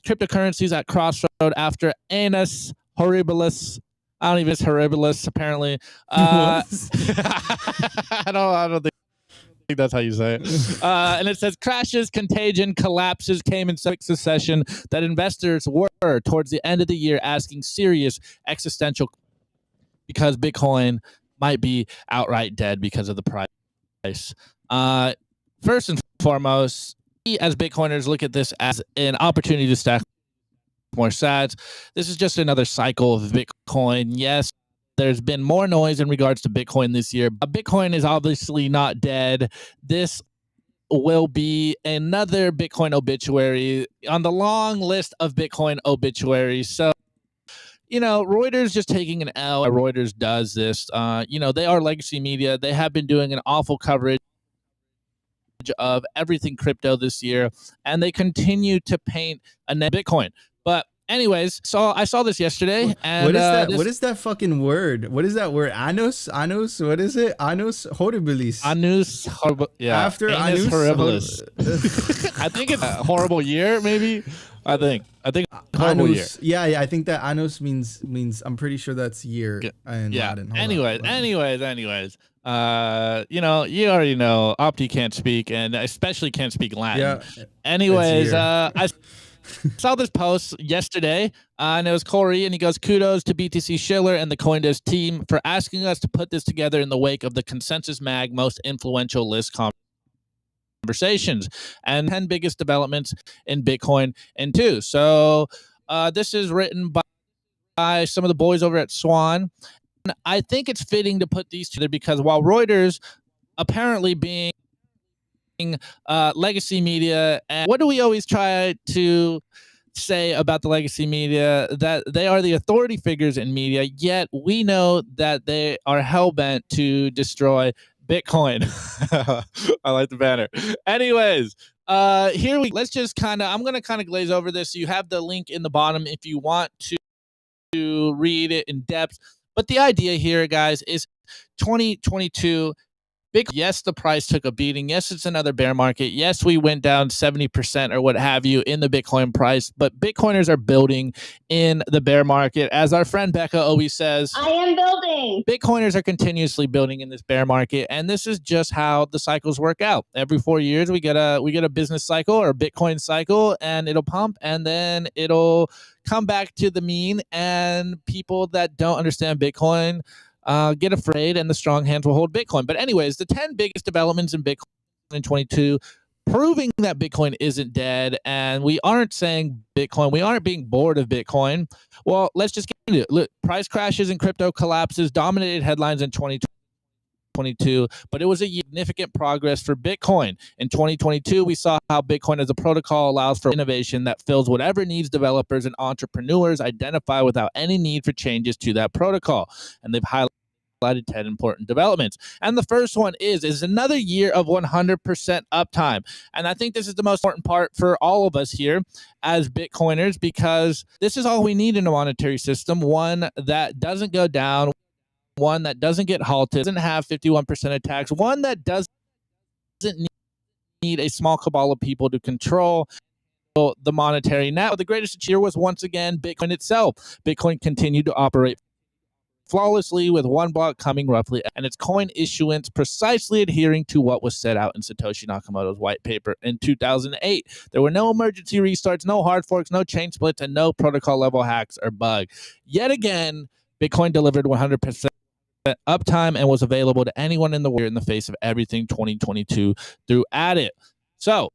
cryptocurrencies at crossroad after Annus Horribilis. I don't even, it's Horribilis, apparently. I don't think that's how you say it. And it says crashes, contagion, collapses came in succession that investors were towards the end of the year asking serious existential because Bitcoin might be outright dead because of the price. First and foremost, we as Bitcoiners look at this as an opportunity to stack more sats. This is just another cycle of Bitcoin. Yes, there's been more noise in regards to Bitcoin this year. Bitcoin is obviously not dead. This will be another Bitcoin obituary on the long list of Bitcoin obituaries. So, you know, Reuters just taking an L. Reuters does this. You know, they are legacy media. They have been doing an awful coverage of everything crypto this year, and they continue to paint a net Bitcoin. But anyways, so I saw this yesterday. And what is that? What is that fucking word? What is that word? Annus? What is it? Annus Horribilis. Annus Horribilis. Yeah. After Annus Horribilis. I think it's a horrible year, maybe. I think horrible annus, year. Yeah. I think that annus means. I'm pretty sure that's year in Latin. Anyways. You know, you already know Opti can't speak, and especially can't speak Latin. Yeah. Anyways, I saw this post yesterday, and it was Corey, and he goes, kudos to BTC Schiller and the CoinDesk team for asking us to put this together in the wake of the Consensus Mag most influential list conversations and 10 biggest developments in Bitcoin and two. So this is written by some of the boys over at Swan. And I think it's fitting to put these together because while Reuters apparently being legacy media, and what do we always try to say about the legacy media? That they are the authority figures in media, yet we know that they are hell-bent to destroy Bitcoin. I like the banner. Anyways, let's just I'm going to glaze over this. You have the link in the bottom if you want to read it in depth. But the idea here, guys, is 2022 Yes, the price took a beating. Yes, it's another bear market. Yes, we went down 70% or what have you in the Bitcoin price, but Bitcoiners are building in the bear market. As our friend Becca always says, I am building. Bitcoiners are continuously building in this bear market, and this is just how the cycles work out. Every 4 years, we get a business cycle or a Bitcoin cycle, and it'll pump, and then it'll come back to the mean, and people that don't understand Bitcoin get afraid, and the strong hands will hold Bitcoin. But anyways, the 10 biggest developments in Bitcoin in 22, proving that Bitcoin isn't dead, and we aren't saying Bitcoin, we aren't being bored of Bitcoin. Well, let's just get into it. Look, price crashes and crypto collapses dominated headlines in 2022, but it was a significant progress for Bitcoin. In 2022, we saw how Bitcoin as a protocol allows for innovation that fills whatever needs developers and entrepreneurs identify without any need for changes to that protocol. And they've highlighted 10 important developments. And the first one is another year of 100% uptime. And I think this is the most important part for all of us here as Bitcoiners, because this is all we need in a monetary system, one that doesn't go down, one that doesn't get halted, doesn't have 51% attacks, one that doesn't need a small cabal of people to control the monetary net. The greatest achievement was once again Bitcoin itself. Bitcoin continued to operate flawlessly with one block coming roughly, and its coin issuance precisely adhering to what was set out in Satoshi Nakamoto's white paper in 2008. There were no emergency restarts, no hard forks, no chain splits, and no protocol level hacks or bug. Yet again, Bitcoin delivered 100% uptime and was available to anyone in the world in the face of everything 2022 threw at it. So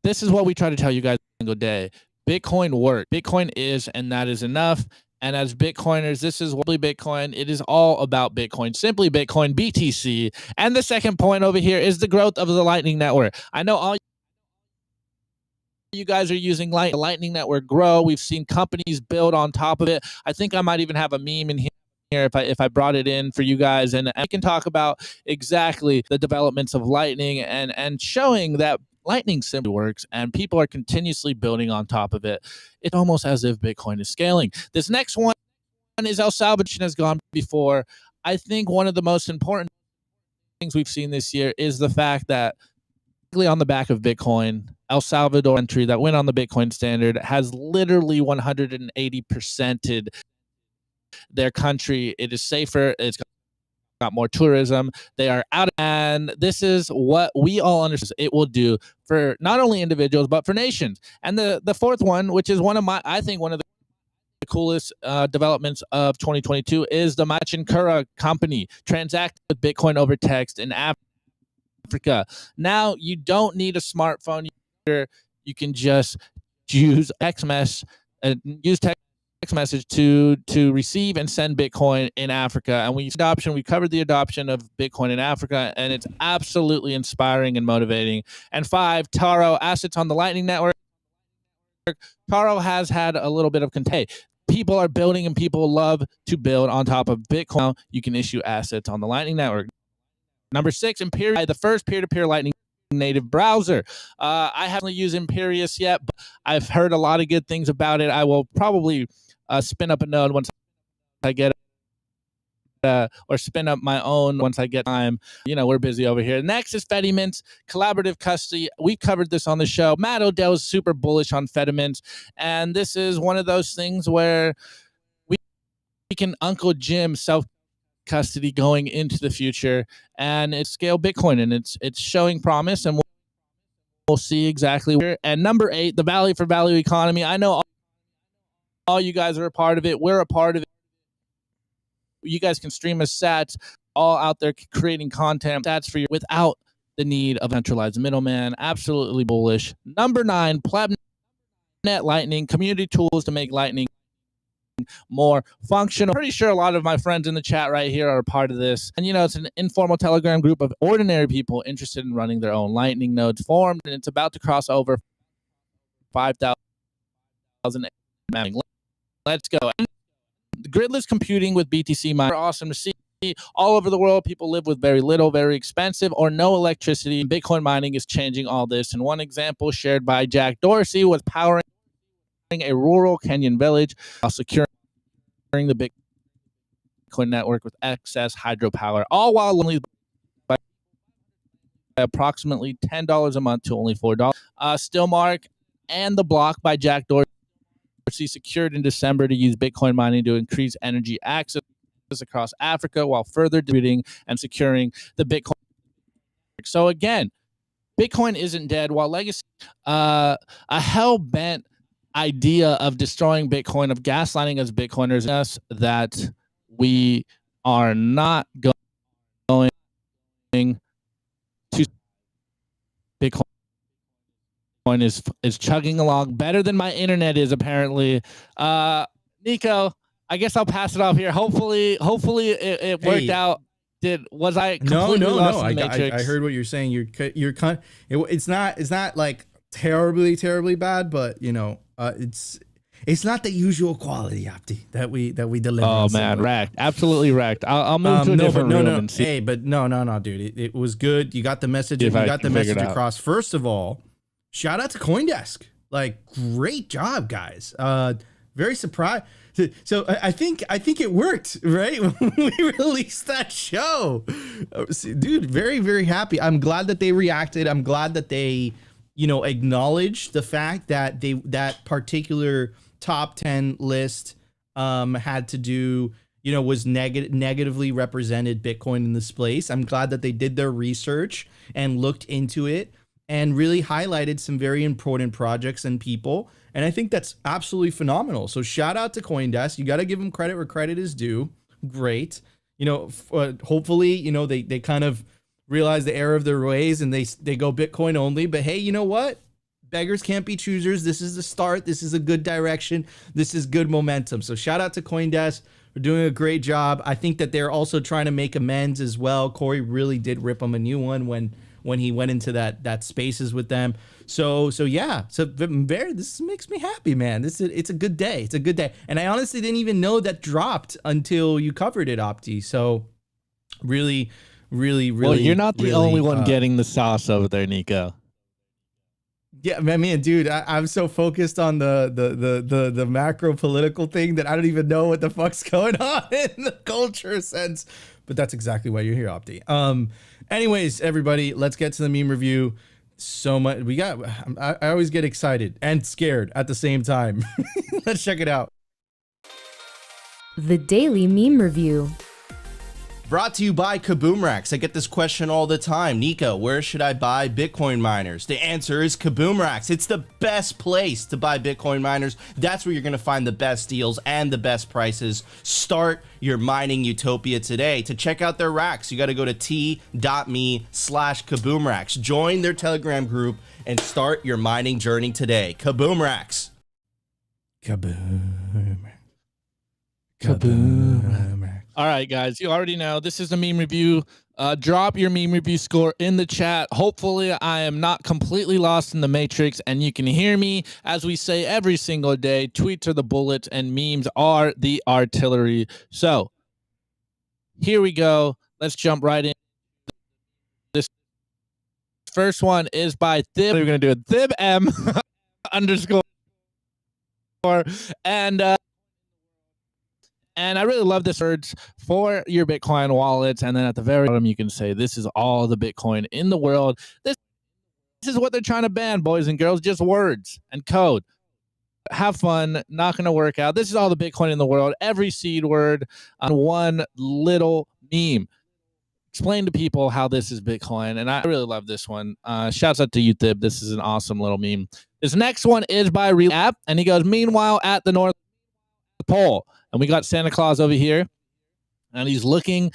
this is what we try to tell you guys every single day. Bitcoin works. Bitcoin is, and that is enough. And as Bitcoiners, this is Simply Bitcoin. It is all about Bitcoin. Simply Bitcoin, BTC. And the second point over here is the growth of the Lightning Network. I know all you guys are using the Lightning Network grow. We've seen companies build on top of it. I think I might even have a meme in here if I brought it in for you guys, and I can talk about exactly the developments of Lightning and showing that Lightning simply works, and people are continuously building on top of it. It's almost as if Bitcoin is scaling. This next one is El Salvador, has gone before. I think one of the most important things we've seen this year is the fact that on the back of Bitcoin, El Salvador entry that went on the Bitcoin standard has literally 180%ed their country. It is safer. It's got more tourism. They are out, and this is what we all understand it will do for not only individuals but for nations. And the fourth one, which is one of the coolest developments of 2022, is the Machinkura company transacting with Bitcoin over text in Africa. Now you don't need a smartphone. You can just use text message to receive and send Bitcoin in Africa. And we covered the adoption of Bitcoin in Africa, and it's absolutely inspiring and motivating. And 5, Taro, assets on the Lightning Network. Taro has had a little bit of contain. People are building, and people love to build on top of Bitcoin. You can issue assets on the Lightning Network. Number 6, Imperius, the first peer-to-peer Lightning native browser. I haven't used Imperius yet, but I've heard a lot of good things about it. I will probably spin up a node once I get or spin up my own once I get time. We're busy over here. Next is Fedimints, collaborative custody. We covered this on the show. Matt Odell is super bullish on Fedimints, and this is one of those things where we can Uncle Jim self-custody going into the future, and it's scale Bitcoin, and it's showing promise, and we'll see exactly where. And number 8, the value for value economy. I know all you guys are a part of it. We're a part of it. You guys can stream us sats, all out there creating content stats for you without the need of a centralized middleman. Absolutely bullish. Number 9, PlebNet Lightning, community tools to make Lightning more functional. Pretty sure a lot of my friends in the chat right here are a part of this. And it's an informal Telegram group of ordinary people interested in running their own Lightning nodes formed, and it's about to cross over 5,000. Let's go. Gridless computing with BTC mining. Awesome to see. All over the world, people live with very little, very expensive, or no electricity. Bitcoin mining is changing all this. And one example shared by Jack Dorsey was powering a rural Kenyan village while securing the Bitcoin network with excess hydropower, all while only by approximately $10 a month to only $4. Stillmark and The Block by Jack Dorsey secured in December to use Bitcoin mining to increase energy access across Africa while further distributing and securing the Bitcoin. So again, Bitcoin isn't dead. While legacy, a hell-bent idea of destroying Bitcoin, of gaslighting us Bitcoiners, us that we are not going to Bitcoin is chugging along better than my internet is apparently. Nico, I guess I'll pass it off here. Hopefully it worked out. Was I completely lost in the Matrix? I heard what you're saying. It's not like terribly bad, but you know, it's not the usual quality, Opti, that we deliver. Oh man, wrecked, absolutely wrecked. I'll move to a different room and see. Hey, but no, dude, it was good. You got the message. You got the message across. First of all, shout out to CoinDesk. Like, great job, guys. Very surprised. So I think it worked, right? When we released that show, dude, very happy. I'm glad that they reacted. I'm glad that they, acknowledged the fact that that particular top 10 list had to do, was negatively represented Bitcoin in this place. I'm glad that they did their research and looked into it and really highlighted some very important projects and people. And I think that's absolutely phenomenal. So shout out to CoinDesk. You got to give them credit where credit is due. Great. Hopefully, they kind of realize the error of their ways and they go Bitcoin only. But hey, you know what? Beggars can't be choosers. This is the start. This is a good direction. This is good momentum. So shout out to CoinDesk. They're doing a great job. I think that they're also trying to make amends as well. Corey really did rip them a new one when he went into that spaces with them. So yeah. So this makes me happy, man. It's a good day. It's a good day. And I honestly didn't even know that dropped until you covered it, Opti. So really. Well, you're not the only one getting the sauce over there, Nico. Yeah, man, dude, I'm so focused on the macro political thing that I don't even know what the fuck's going on in the culture sense. But that's exactly why you're here, Opti. Anyways, everybody, let's get to the meme review. So much I always get excited and scared at the same time. Let's check it out. The Daily Meme Review. Brought to you by Kaboomracks. I get this question all the time. Nico, where should I buy Bitcoin miners? The answer is Kaboomracks. It's the best place to buy Bitcoin miners. That's where you're going to find the best deals and the best prices. Start your mining utopia today. To check out their racks, you got to go to t.me/Kaboomracks. Join their Telegram group and start your mining journey today. Kaboomracks. Kaboomracks. All right, guys, you already know this is a meme review. Drop your meme review score in the chat. Hopefully, I am not completely lost in the matrix and you can hear me. As we say every single day, tweets are the bullets and memes are the artillery. So here we go. Let's jump right in. This first one is by Thib. We're going to do it. Thib M _ and I really love this words for your Bitcoin wallets. And then at the very bottom, you can say, this is all the Bitcoin in the world. This is what they're trying to ban, boys and girls, just words and code. Have fun, not going to work out. This is all the Bitcoin in the world. Every seed word on one little meme. Explain to people how this is Bitcoin. And I really love this one. Shouts out to you, Thib. This is an awesome little meme. This next one is by Real App. And he goes, meanwhile, at the North Pole. And we got Santa Claus over here, and he's looking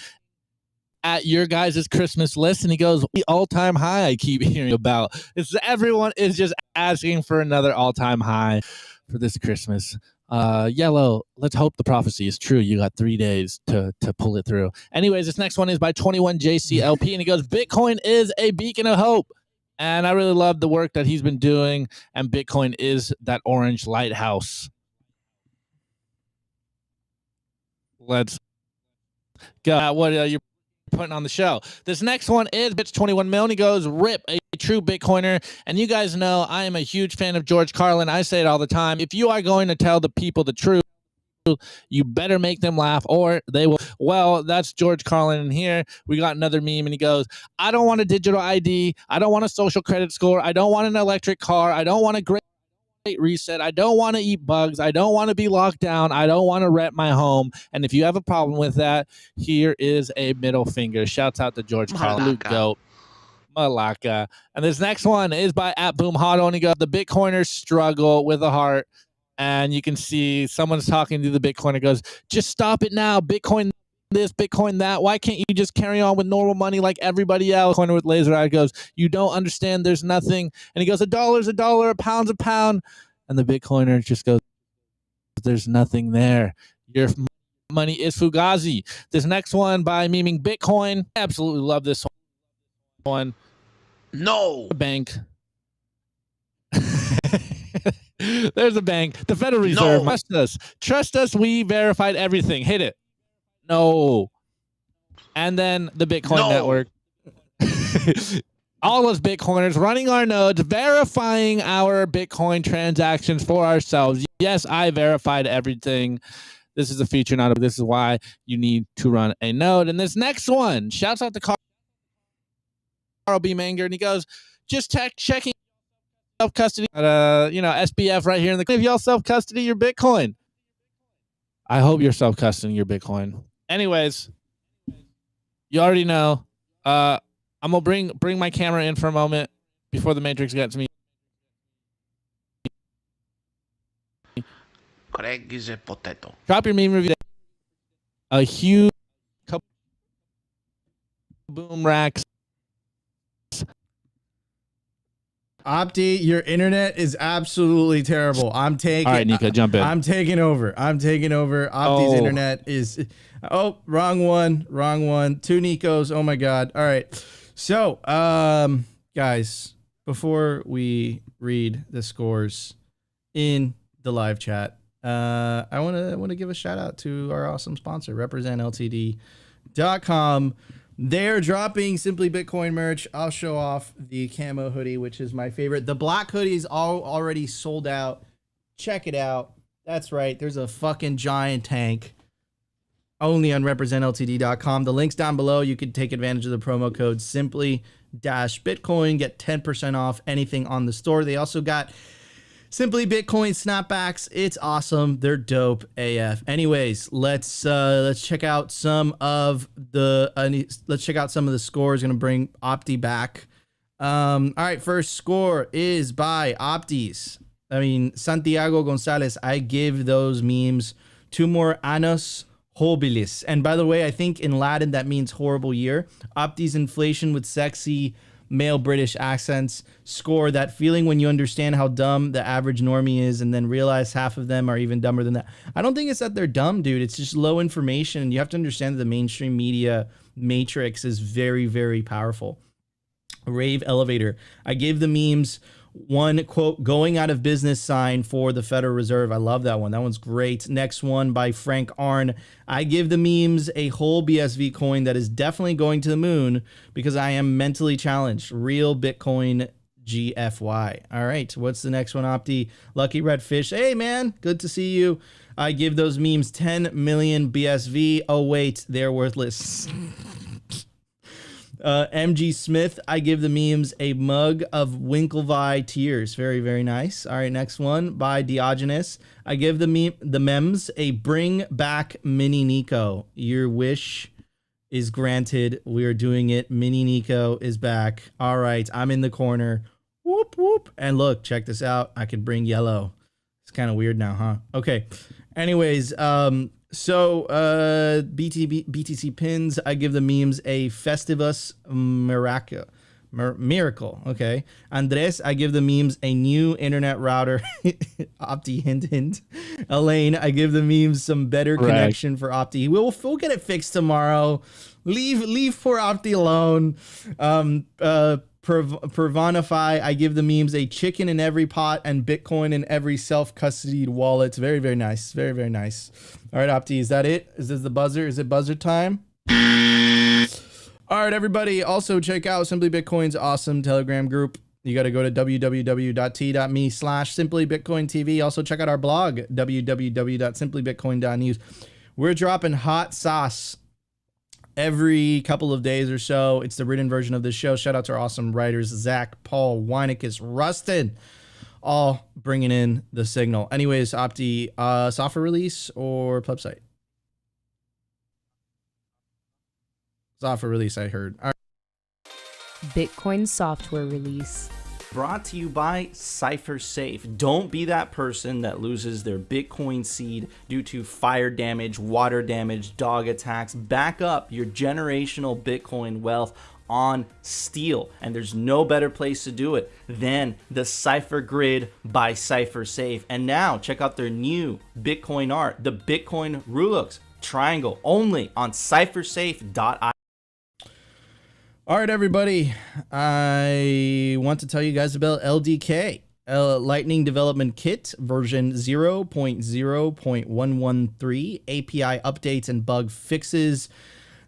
at your guys' Christmas list, and he goes, the all-time high I keep hearing about. Everyone is just asking for another all-time high for this Christmas. Yellow, let's hope the prophecy is true. You got 3 days to pull it through. Anyways, this next one is by 21JCLP, and he goes, Bitcoin is a beacon of hope. And I really love the work that he's been doing, and Bitcoin is that orange lighthouse. Let's go. What you're putting on the show. This next one is Bitch 21 Mil. He goes, rip, a true Bitcoiner. And you guys know I am a huge fan of George Carlin. I say it all the time. If you are going to tell the people the truth, You better make them laugh or they will. Well, that's George Carlin in here. We got another meme and he goes, I don't want a digital ID. I don't want a social credit score. I don't want an electric car. I don't want a great reset. I don't want to eat bugs. I don't want to be locked down. I don't want to rent my home. And if you have a problem with that, here is a middle finger. Shouts out to George Carlin. Goat. Malaka. And this next one is by @BoomHotto, and he goes, the Bitcoiners struggle with a heart. And you can see someone's talking to the Bitcoiner, goes, just stop it now. Bitcoin this, Bitcoin that. Why can't you just carry on with normal money like everybody else? Bitcoiner with laser eye goes, you don't understand. There's nothing. And he goes, $1's a dollar, a pound's a pound. And the Bitcoiner just goes, there's nothing there. Your money is Fugazi. This next one by Memeing Bitcoin. I absolutely love this one. No. Bank. There's a bank. The Federal Reserve. No. Trust us. Trust us. We verified everything. Hit it. No. And then the Bitcoin network. All us Bitcoiners running our nodes, verifying our Bitcoin transactions for ourselves. Yes, I verified everything. This is a feature, not a. This is why you need to run a node. And this next one, shouts out to Carl B. Manger, and he goes, just checking self-custody, SBF right here in the. If y'all self-custody your Bitcoin, I hope you're self-custodying your Bitcoin. Anyways, you already know. I'm gonna bring my camera in for a moment before the Matrix gets me. Greg is a potato. Drop your meme review. A huge couple boom racks. Opti, your internet is absolutely terrible. I'm taking. All right, Nico, jump in. I'm taking over. Opti's internet is. Oh, wrong one. Two Nicos. Oh my God. All right. So, guys, before we read the scores in the live chat, I want to give a shout out to our awesome sponsor, representltd.com. They're dropping Simply Bitcoin merch. I'll show off the camo hoodie, which is my favorite. The black hoodie is already sold out. Check it out. That's right. There's a fucking giant tank only on representltd.com. The link's down below. You can take advantage of the promo code Simply-Bitcoin. Get 10% off anything on the store. They also got Simply Bitcoin snapbacks. It's awesome. They're dope AF. Anyways, let's check out some of the scores. Gonna bring Opti back. All right, first score is by Optis. Santiago Gonzalez. I give those memes 2 more años horribilis. And by the way, I think in Latin that means horrible year. Optis inflation with sexy male British accents score that feeling when you understand how dumb the average normie is and then realize half of them are even dumber than that. I don't think it's that they're dumb, dude. It's just low information. You have to understand that the mainstream media matrix is very, very powerful. Rave Elevator. I gave the memes 1 quote going out of business sign for the Federal Reserve. I love that one. That one's great. Next one by Frank Arn. I give the memes a whole BSV coin that is definitely going to the moon because I am mentally challenged. Real Bitcoin GFY. All right. What's the next one, Opti? Lucky Redfish. Hey, man. Good to see you. I give those memes 10 million BSV. Oh, wait. They're worthless. MG Smith, I give the memes a mug of Winklevi tears. Very, very nice. All right, next one by Diogenes. I give the memes a bring back Mini Nico. Your wish is granted. We are doing it. Mini Nico is back. All right, I'm in the corner. Whoop, whoop. And look, check this out. I could bring yellow. It's kind of weird now, huh? Okay. Anyways, So BTC pins, I give the memes a Festivus miracle. Okay. Andres, I give the memes a new internet router. Opti, hint, hint. Elaine, I give the memes some better connection for Opti. We'll get it fixed tomorrow. Leave poor Opti alone. Pervanify, I give the memes a chicken in every pot and Bitcoin in every self-custodied wallet. Very, very nice. Very, very nice. All right, Opti, is that it? Is this the buzzer? Is it buzzer time? All right, everybody. Also, check out Simply Bitcoin's awesome Telegram group. you got to go to www.t.me/simplybitcointv. Also check out our blog, www.simplybitcoin.news. We're dropping hot sauce every couple of days or so. It's the written version of this show. Shout out to our awesome writers, Zach, Paul, Weinickus, Rustin, all bringing in the signal. Anyways, Opti, software release or plebsite? Software release, I heard. All right. Bitcoin software release. Brought to you by CipherSafe. Don't be that person that loses their Bitcoin seed due to fire damage, water damage, dog attacks. Back up your generational Bitcoin wealth on steel, and there's no better place to do it than the Cypher Grid by CipherSafe. And now check out their new Bitcoin art, the Bitcoin Rulux triangle, only on cyphersafe.io. All right, everybody, I want to tell you guys about LDK, Lightning Development Kit version 0.0.113, API updates and bug fixes.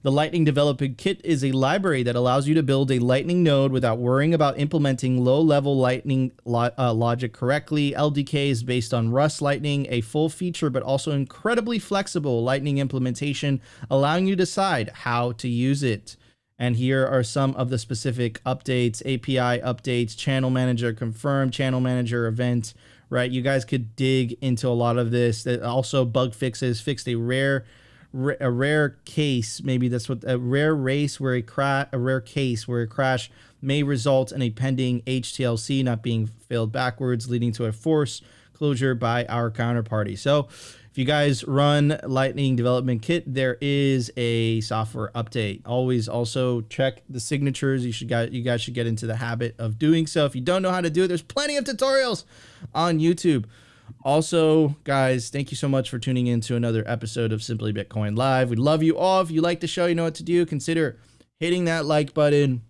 The Lightning Development Kit is a library that allows you to build a Lightning node without worrying about implementing low-level Lightning logic correctly. LDK is based on Rust Lightning, a full feature but also incredibly flexible Lightning implementation, allowing you to decide how to use it. And here are some of the specific updates: API updates, channel manager confirmed, channel manager event, right? You guys could dig into a lot of this. Also bug fixes, fixed a rare case, maybe that's what a rare case where a crash may result in a pending HTLC not being filled backwards, leading to a force closure by our counterparty. So if you guys run Lightning Development Kit, there is a software update. Always also check the signatures. You guys should get into the habit of doing so. If you don't know how to do it, there's plenty of tutorials on YouTube. Also, guys, thank you so much for tuning in to another episode of Simply Bitcoin Live. We love you all. If you like the show, you know what to do. Consider hitting that like button.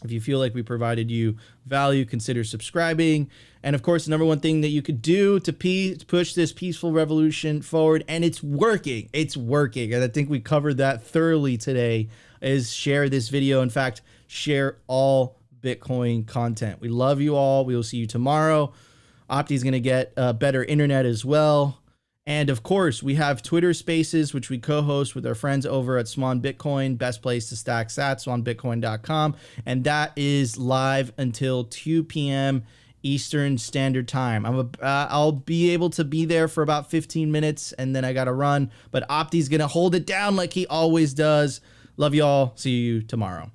If you feel like we provided you value, consider subscribing. And of course, the number one thing that you could do to push this peaceful revolution forward, and it's working. It's working. And I think we covered that thoroughly today, is share this video. In fact, share all Bitcoin content. We love you all. We will see you tomorrow. Opti's going to get better internet as well. And of course, we have Twitter Spaces, which we co-host with our friends over at Swan Bitcoin. Best place to stack sats, swanbitcoin.com. And that is live until 2 p.m. Eastern Standard Time. I'll be able to be there for about 15 minutes, and then I got to run. But Opti's going to hold it down like he always does. Love you all. See you tomorrow.